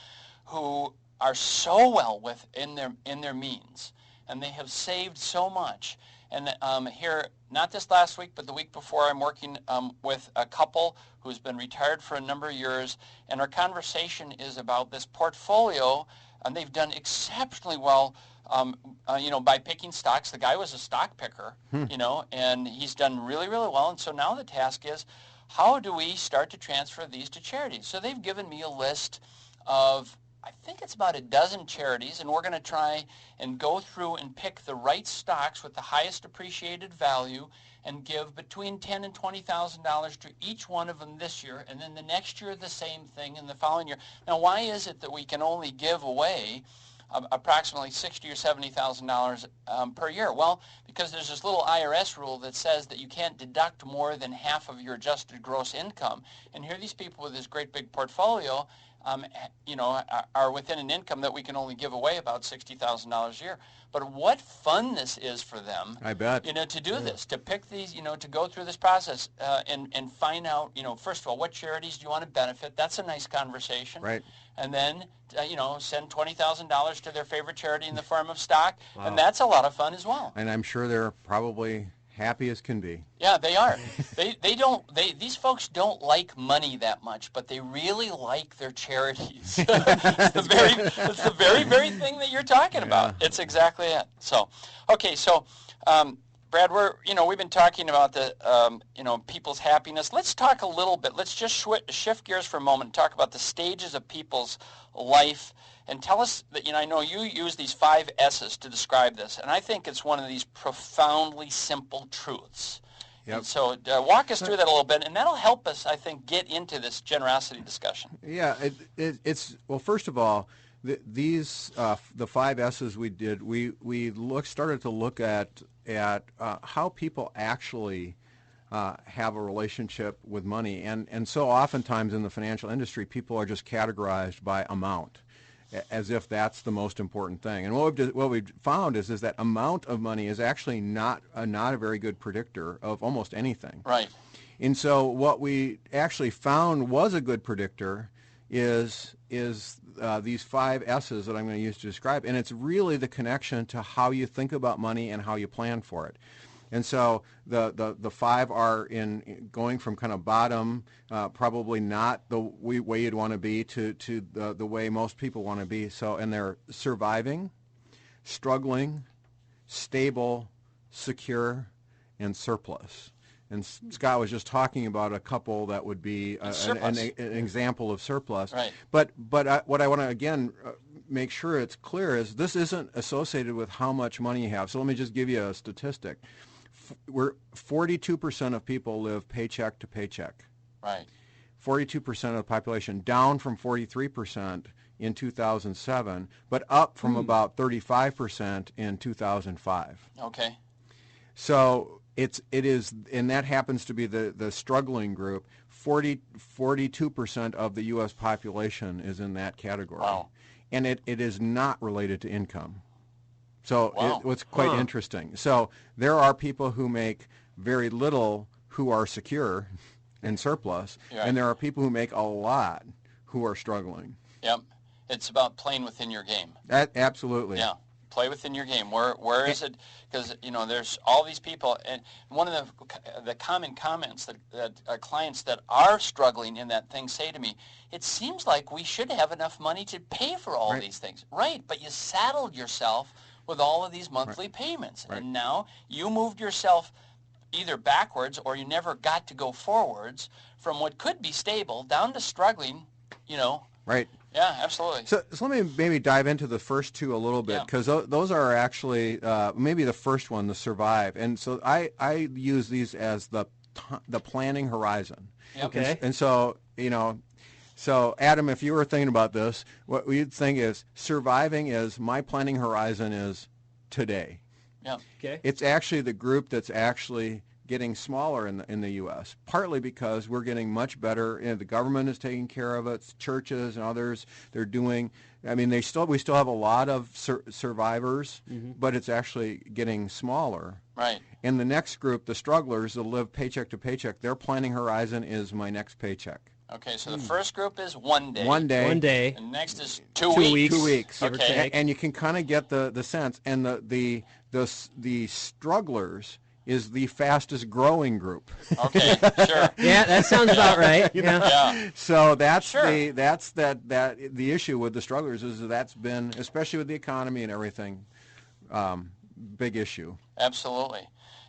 who are so well within their means, and they have saved so much. And here, not this last week, but the week before, I'm working with a couple who's been retired for a number of years, and our conversation is about this portfolio, and they've done exceptionally well, by picking stocks. The guy was a stock picker, and he's done really, really well. And so now the task is, how do we start to transfer these to charities? So they've given me a list of, I think it's about a dozen charities, and we're going to try and go through and pick the right stocks with the highest appreciated value and give between $10,000 and $20,000 to each one of them this year, and then the next year the same thing, and the following year. Now, why is it that we can only give away approximately $60,000 or $70,000 per year? Well, because there's this little IRS rule that says that you can't deduct more than half of your adjusted gross income. And here these people with this great big portfolio, are within an income that we can only give away about $60,000 a year. But what fun this is for them, I bet. To do this, to pick these, to go through this process and find out, first of all, what charities do you want to benefit? That's a nice conversation. Right. And then, send $20,000 to their favorite charity in the form of stock. Wow. And that's a lot of fun as well. And I'm sure they're probably Happy as can be. Yeah, they are. These folks don't like money that much, but they really like their charities. It's the very, very thing that you're talking about. It's exactly it. So, okay, so Brad, we've been talking about the people's happiness. Let's talk a little bit. Let's just shift gears for a moment and talk about the stages of people's life. And tell us that, I know you use these 5 S's to describe this, and I think it's one of these profoundly simple truths. Yep. And so walk us through that a little bit, and that'll help us, I think, get into this generosity discussion. Yeah, it's well, first of all, the 5 S's we did, we started to look at how people actually have a relationship with money, and so oftentimes in the financial industry, people are just categorized by amount, as if that's the most important thing. And what we've found is that amount of money is actually not a very good predictor of almost anything. Right. And so what we actually found was a good predictor is these 5 S's that I'm going to use to describe, and it's really the connection to how you think about money and how you plan for it. And so the 5 are in going from kind of bottom, probably not the way you'd want to be, to the way most people want to be. So, and they're surviving, struggling, stable, secure, and surplus. And Scott was just talking about a couple that would be an example of surplus. Right. But what I want to, again, make sure it's clear is this isn't associated with how much money you have. So let me just give you a statistic. 42% of people live paycheck to paycheck. Right. 42% of the population, down from 43% in 2007, but up from about 35% in 2005. Okay. So it is, and that happens to be the struggling group. 42% of the U.S. population is in that category. Wow. And it is not related to income. So wow. It's quite interesting. So there are people who make very little who are secure and surplus, and there are people who make a lot who are struggling. Yep. It's about playing within your game. Absolutely. Yeah. Play within your game. Where is it? Because there's all these people, and one of the common comments that clients that are struggling in that thing say to me, it seems like we should have enough money to pay for all these things. Right, but you saddled yourself with all of these monthly payments, and now you moved yourself either backwards or you never got to go forwards from what could be stable down to struggling. Right. Yeah, absolutely. So let me maybe dive into the first 2 a little bit, because those are actually maybe the first one, the survive. And so I use these as the planning horizon. Yep. Okay. And so, so Adam, if you were thinking about this, what you'd think is surviving is my planning horizon is today. Yeah. Okay. It's actually the group that's actually getting smaller in the U.S., partly because we're getting much better. The government is taking care of it. Churches and others, they're doing. I mean, we still have a lot of survivors, but it's actually getting smaller. Right. And the next group, the strugglers that live paycheck to paycheck, their planning horizon is my next paycheck. Okay, so the first group is 1 day. 1 day. 1 day. And next is 2 weeks. 2 weeks. Okay. And you can kind of get the sense. And the strugglers is the fastest growing group. Okay, sure. Yeah, that sounds about right. Yeah. So that's Sure. the issue with the strugglers is that's been, especially with the economy and everything, big issue. Absolutely.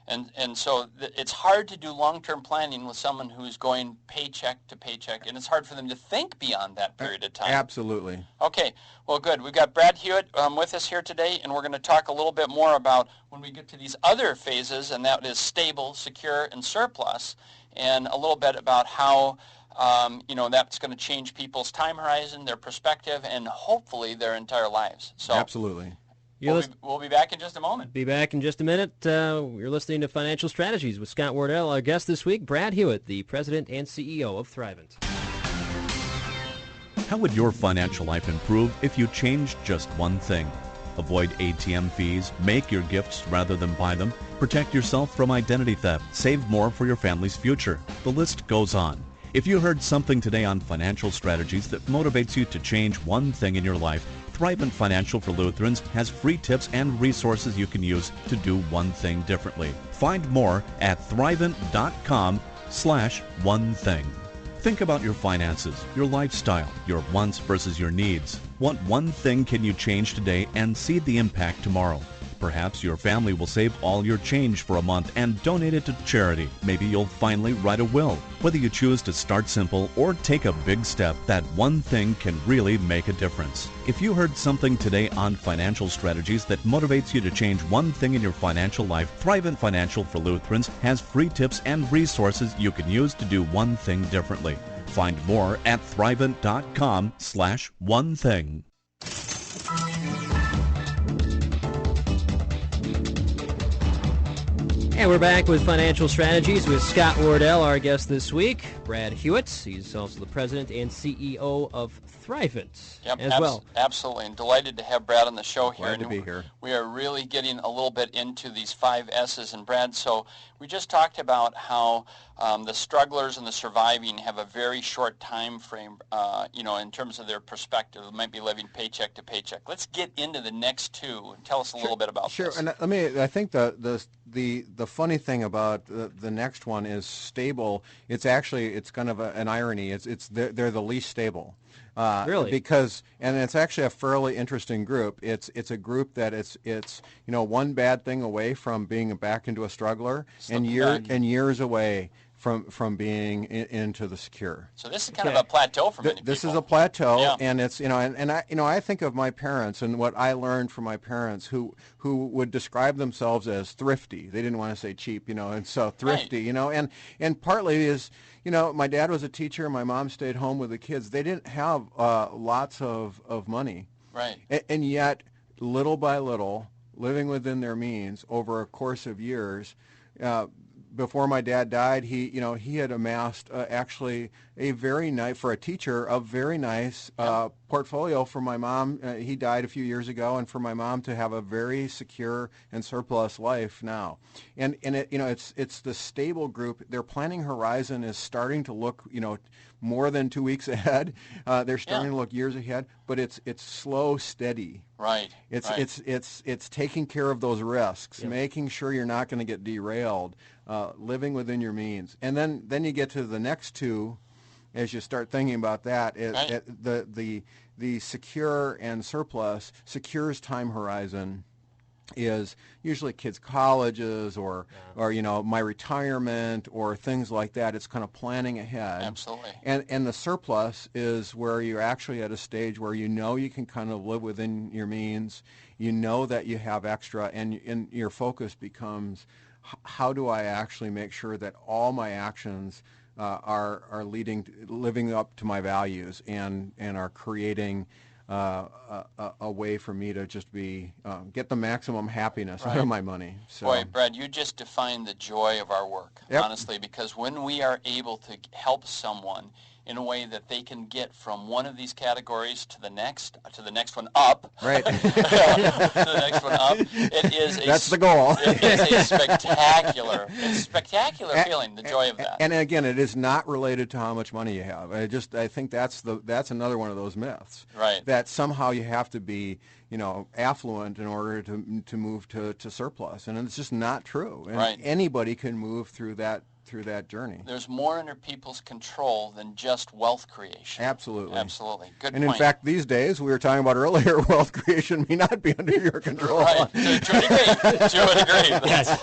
And so it's hard to do long-term planning with someone who's going paycheck to paycheck, and it's hard for them to think beyond that period of time. Absolutely. Okay, well, good. We've got Brad Hewitt with us here today, and we're going to talk a little bit more about when we get to these other phases, and that is stable, secure, and surplus, and a little bit about how that's going to change people's time horizon, their perspective, and hopefully their entire lives. So Absolutely. We'll be back in just a moment. Be back in just a minute. You're listening to Financial Strategies with Scott Wardell. Our guest this week, Brad Hewitt, the president and CEO of Thrivent. How would your financial life improve if you changed just one thing? Avoid ATM fees, make your gifts rather than buy them, protect yourself from identity theft, save more for your family's future. The list goes on. If you heard something today on Financial Strategies that motivates you to change one thing in your life, Thrivent Financial for Lutherans has free tips and resources you can use to do one thing differently. Find more at thrivent.com/one thing. Think about your finances, your lifestyle, your wants versus your needs. What one thing can you change today and see the impact tomorrow? Perhaps your family will save all your change for a month and donate it to charity. Maybe you'll finally write a will. Whether you choose to start simple or take a big step, that one thing can really make a difference. If you heard something today on financial strategies that motivates you to change one thing in your financial life, Thrivent Financial for Lutherans has free tips and resources you can use to do one thing differently. Find more at thrivent.com/one thing. And we're back with Financial Strategies with Scott Wardell, our guest this week. Brad Hewitt, he's also the president and CEO of Thrivent as well. Absolutely, and delighted to have Brad on the show here. Glad to be here. We are really getting a little bit into these 5 S's. And Brad, so we just talked about how the strugglers and the surviving have a very short time frame, in terms of their perspective. They might be living paycheck to paycheck. Let's get into the next 2 and tell us a little bit about this. Sure, and I think the funny thing about the next one is stable. It's kind of an irony. They're the least stable. Really? And it's actually a fairly interesting group. It's a group that it's one bad thing away from being back into a struggler, and years away from being into the secure. So this is kind of a plateau for many people. This is a plateau, yeah. And it's I think of my parents and what I learned from my parents who would describe themselves as thrifty. They didn't want to say cheap, and so thrifty, right. and partly is my dad was a teacher, my mom stayed home with the kids. They didn't have lots of money, right? And yet, little by little, living within their means over a course of years. Before my dad died, he had amassed actually a very nice, for a teacher, a very nice portfolio. For my mom, he died a few years ago, and for my mom to have a very secure and surplus life now. And it's the stable group. Their planning horizon is starting to look more than 2 weeks ahead. They're starting to look years ahead, but it's slow, steady. Right. It's taking care of those risks, making sure you're not going to get derailed, living within your means, and then you get to the next 2. As you start thinking about that, the secure and surplus. Secure's time horizon is usually kids' colleges or my retirement or things like that. It's kind of planning ahead. Absolutely. And the surplus is where you're actually at a stage where you can kind of live within your means. You know that you have extra, and your focus becomes, how do I actually make sure that all my actions are living up to my values and are creating a way for me to just get the maximum happiness out of my money. So. Boy, Brad, you just defined the joy of our work, honestly, because when we are able to help someone in a way that they can get from one of these categories to the next one up. Right. To the next one up. That's the goal. It is a spectacular feeling, the joy of that. And again, it is not related to how much money you have. I think that's another one of those myths. Right. That somehow you have to be, affluent in order to move to surplus, and it's just not true. And right. Anybody can move through that journey. There's more under people's control than just wealth creation. Absolutely. Good and point. In fact, these days, we were talking about earlier, wealth creation may not be under your control. Right. To a degree. Yes.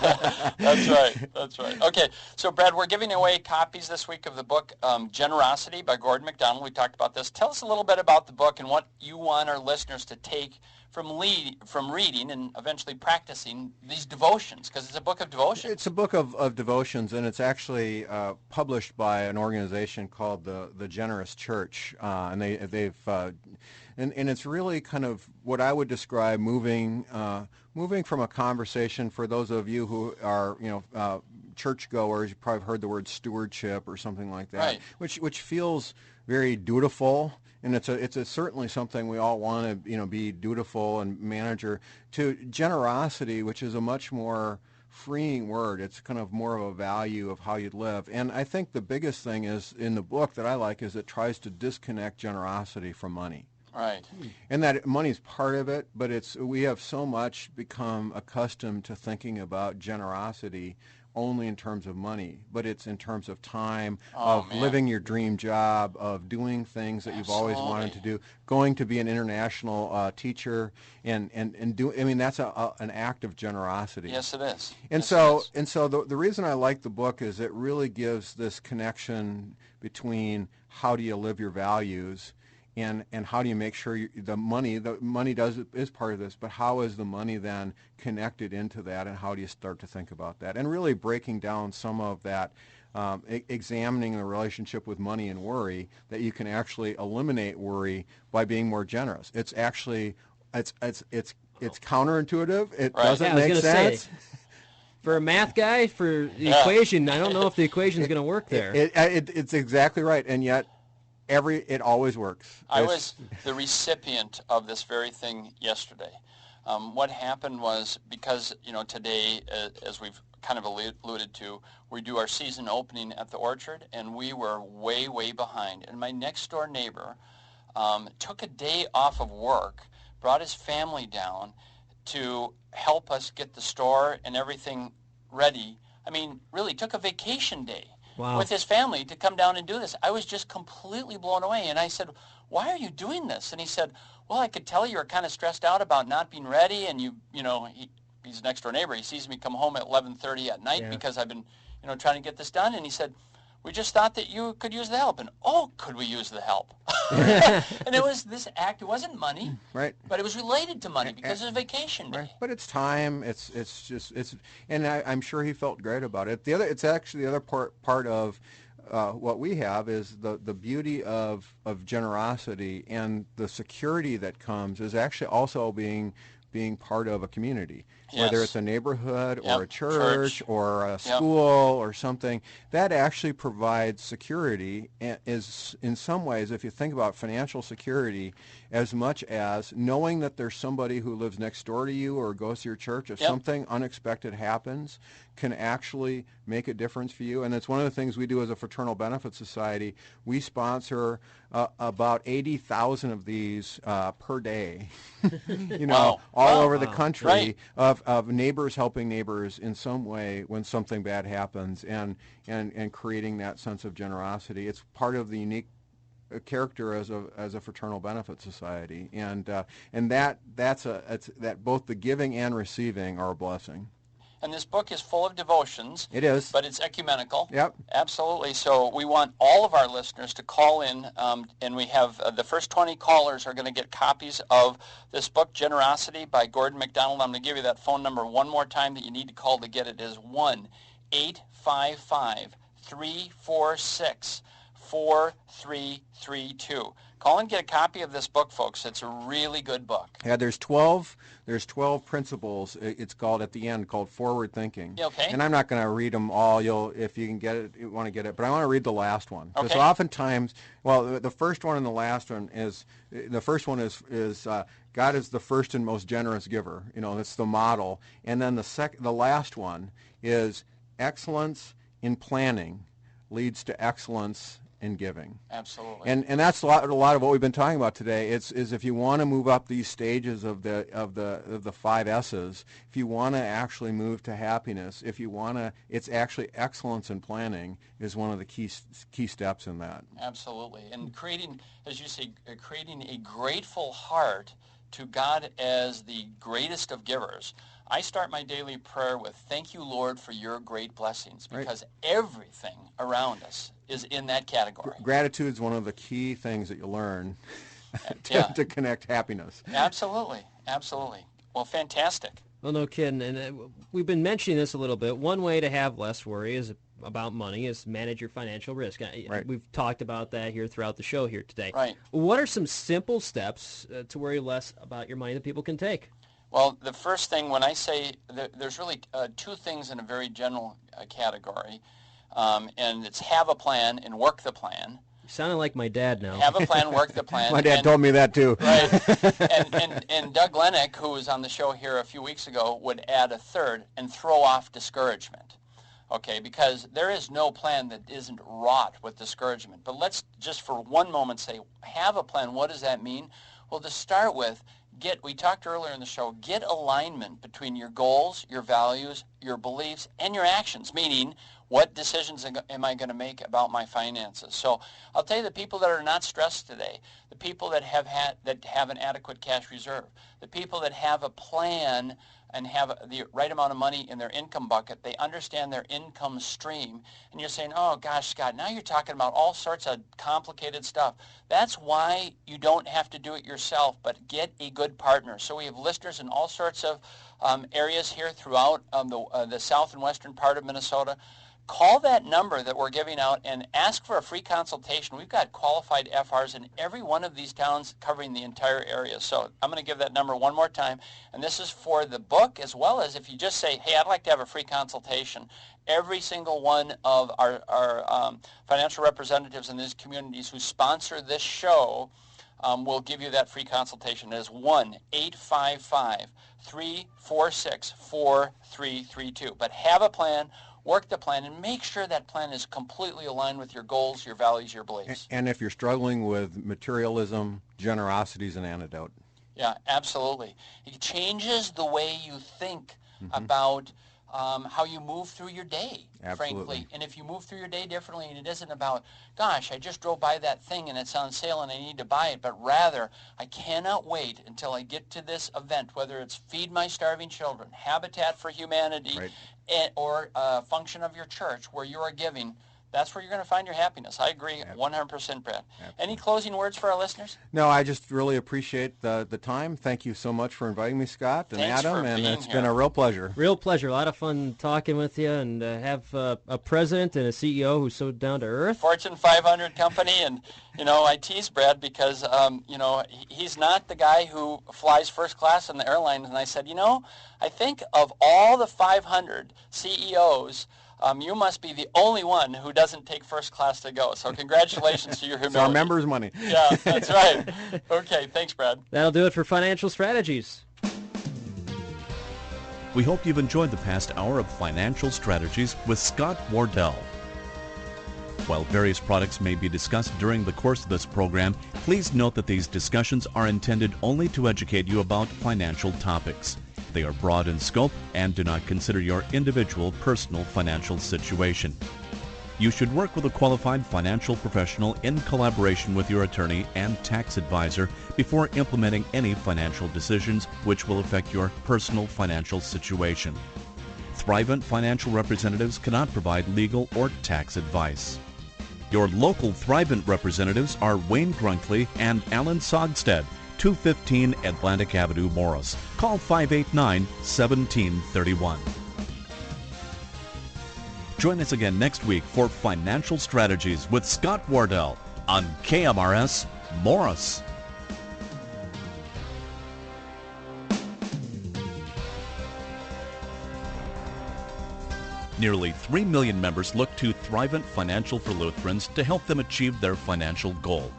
That's right. Okay, so Brad, we're giving away copies this week of the book Generosity by Gordon MacDonald. We talked about this. Tell us a little bit about the book and what you want our listeners to take from reading and eventually practicing these devotions, because it's a book of devotions. It's a book of devotions, and it's actually published by an organization called the Generous Church, and they've and it's really kind of what I would describe moving from a conversation. For those of you who are churchgoers, you probably heard the word stewardship or something like that, right. which feels very dutiful. And it's certainly something we all want to be dutiful and manager, to generosity, which is a much more freeing word. It's kind of more of a value of how you'd live. And I think the biggest thing is in the book that I like is it tries to disconnect generosity from money. Right. And that money's part of it, but we have so much become accustomed to thinking about generosity only in terms of money, but it's in terms of time, of man. living your dream job, of doing things that you've always wanted to do, going to be an international teacher, and do. I mean, that's an act of generosity. Yes, it is. And so the reason I like the book is it really gives this connection between how do you live your values and how do you make sure the money is part of this, but how is the money then connected into that, and how do you start to think about that, and really breaking down some of that, examining the relationship with money and worry, that you can actually eliminate worry by being more generous. It's actually it's counterintuitive. It doesn't make sense. For a math guy, for the equation, I don't know if the equation is going to work there. It's exactly right, and yet it always works. I was the recipient of this very thing yesterday. What happened was, because today, as we've kind of alluded to, we do our season opening at the Orchard, and we were way behind. And my next door neighbor took a day off of work, brought his family down to help us get the store and everything ready. I mean, really took a vacation day. Wow. With his family to come down and do this. I was just completely blown away. And I said, why are you doing this? And he said, well, I could tell you were kind of stressed out about not being ready. And he's a next door neighbor. He sees me come home at 11:30 at night because I've been, trying to get this done. And he said, we just thought that you could use the help. And, could we use the help? And it was this act. It wasn't money. Right. But it was related to money because it's vacation day. Right. But it's time. And I'm sure he felt great about it. It's actually the other part of what we have is the beauty of generosity, and the security that comes is actually also being part of a community. Yes. Whether it's a neighborhood or a church or a school or something, that actually provides security, and is in some ways, if you think about financial security, as much as knowing that there's somebody who lives next door to you or goes to your church, if something unexpected happens, can actually make a difference for you. And it's one of the things we do as a Fraternal Benefit Society. We sponsor about 80,000 of these per day, all over the country, of neighbors helping neighbors in some way when something bad happens, and creating that sense of generosity. It's part of the unique character as a Fraternal Benefit Society, and that both the giving and receiving are a blessing. And this book is full of devotions. It is. But it's ecumenical. Yep. Absolutely. So we want all of our listeners to call in, and we have the first 20 callers are going to get copies of this book, Generosity by Gordon MacDonald. I'm going to give you that phone number one more time that you need to call to get it. Is 1-855-346-4332. Call and get a copy of this book, folks. It's a really good book. Yeah, there's 12 principles. It's called at the end, called Forward Thinking. Okay. And I'm not going to read them all. If you can get it, you want to get it. But I want to read the last one, because Okay. oftentimes, the first one and the last one is God is the first and most generous giver. That's the model. And then the last one is excellence in planning leads to excellence in giving. Absolutely. And that's a lot of what we've been talking about today. Is if you want to move up these stages of the 5 S's, if you want to actually move to happiness, it's actually excellence in planning is one of the key steps in that. Absolutely. And creating, as you say, creating a grateful heart to God as the greatest of givers. I start my daily prayer with, thank you, Lord, for your great blessings, because everything around us is in that category. Gratitude is one of the key things that you learn to connect happiness. Absolutely. Absolutely. Well, fantastic. Well, no kidding. And we've been mentioning this a little bit. One way to have less worry about money is manage your financial risk. Right. We've talked about that here throughout the show here today. Right. What are some simple steps to worry less about your money that people can take? Well, the first thing, when I say there's really 2 things in a very general category, and it's have a plan and work the plan. You're sounding like my dad now. Have a plan, work the plan. My dad told me that too. Right. And Doug Lennox, who was on the show here a few weeks ago, would add a third, and throw off discouragement. Okay, because there is no plan that isn't wrought with discouragement. But let's just for one moment say, have a plan. What does that mean? Well, to start with, we talked earlier in the show, get alignment between your goals, your values, your beliefs, and your actions, meaning what decisions am I going to make about my finances? So I'll tell you, the people that are not stressed today, the people that have an adequate cash reserve, the people that have a plan and have the right amount of money in their income bucket, they understand their income stream. And you're saying, oh gosh, Scott, now you're talking about all sorts of complicated stuff. That's why you don't have to do it yourself, but get a good partner. So we have listeners in all sorts of areas here throughout the south and western part of Minnesota. Call that number that we're giving out and ask for a free consultation. We've got qualified FRs in every one of these towns covering the entire area. So I'm going to give that number one more time. And this is for the book, as well as if you just say, hey, I'd like to have a free consultation. Every single one of our financial representatives in these communities who sponsor this show will give you that free consultation. It is 1-855-346-4332. But have a plan. Work the plan and make sure that plan is completely aligned with your goals, your values, your beliefs. And if you're struggling with materialism, generosity is an antidote. Yeah, absolutely. It changes the way you think about how you move through your day, frankly. And if you move through your day differently, and it isn't about, gosh, I just drove by that thing and it's on sale and I need to buy it, but rather, I cannot wait until I get to this event, whether it's Feed My Starving Children, Habitat for Humanity, or a function of your church where you are giving. That's where you're going to find your happiness. I agree 100%, Brad. Any closing words for our listeners? No, I just really appreciate the time. Thank you so much for inviting me, Scott and Adam, and it's been a real pleasure. Real pleasure. A lot of fun talking with you, and have a president and a CEO who's so down to earth. Fortune 500 company, and, I tease Brad because, he's not the guy who flies first class in the airlines, and I said, I think of all the 500 CEOs, you must be the only one who doesn't take first class to go. So congratulations to your humility. It's our members' money. Yeah, that's right. Okay, thanks, Brad. That'll do it for Financial Strategies. We hope you've enjoyed the past hour of Financial Strategies with Scott Wardell. While various products may be discussed during the course of this program, please note that these discussions are intended only to educate you about financial topics. They are broad in scope and do not consider your individual personal financial situation. You should work with a qualified financial professional in collaboration with your attorney and tax advisor before implementing any financial decisions which will affect your personal financial situation. Thrivent financial representatives cannot provide legal or tax advice. Your local Thrivent representatives are Wayne Grunkley and Alan Sogstead, 215 Atlantic Avenue, Morris. Call 589-1731. Join us again next week for Financial Strategies with Scott Wardell on KMRS Morris. Nearly 3 million members look to Thrivent Financial for Lutherans to help them achieve their financial goal.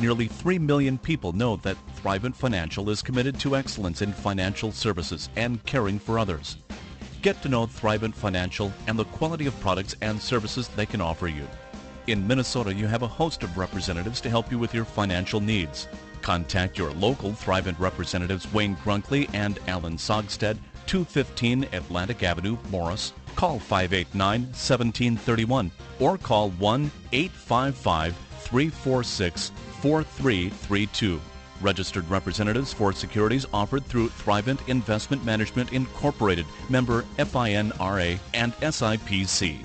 Nearly 3 million people know that Thrivent Financial is committed to excellence in financial services and caring for others. Get to know Thrivent Financial and the quality of products and services they can offer you. In Minnesota, you have a host of representatives to help you with your financial needs. Contact your local Thrivent representatives Wayne Grunkley and Alan Sogstead, 215 Atlantic Avenue, Morris. Call 589-1731 or call 1-855-346-4332. Registered representatives for securities offered through Thrivent Investment Management Incorporated, member FINRA and SIPC.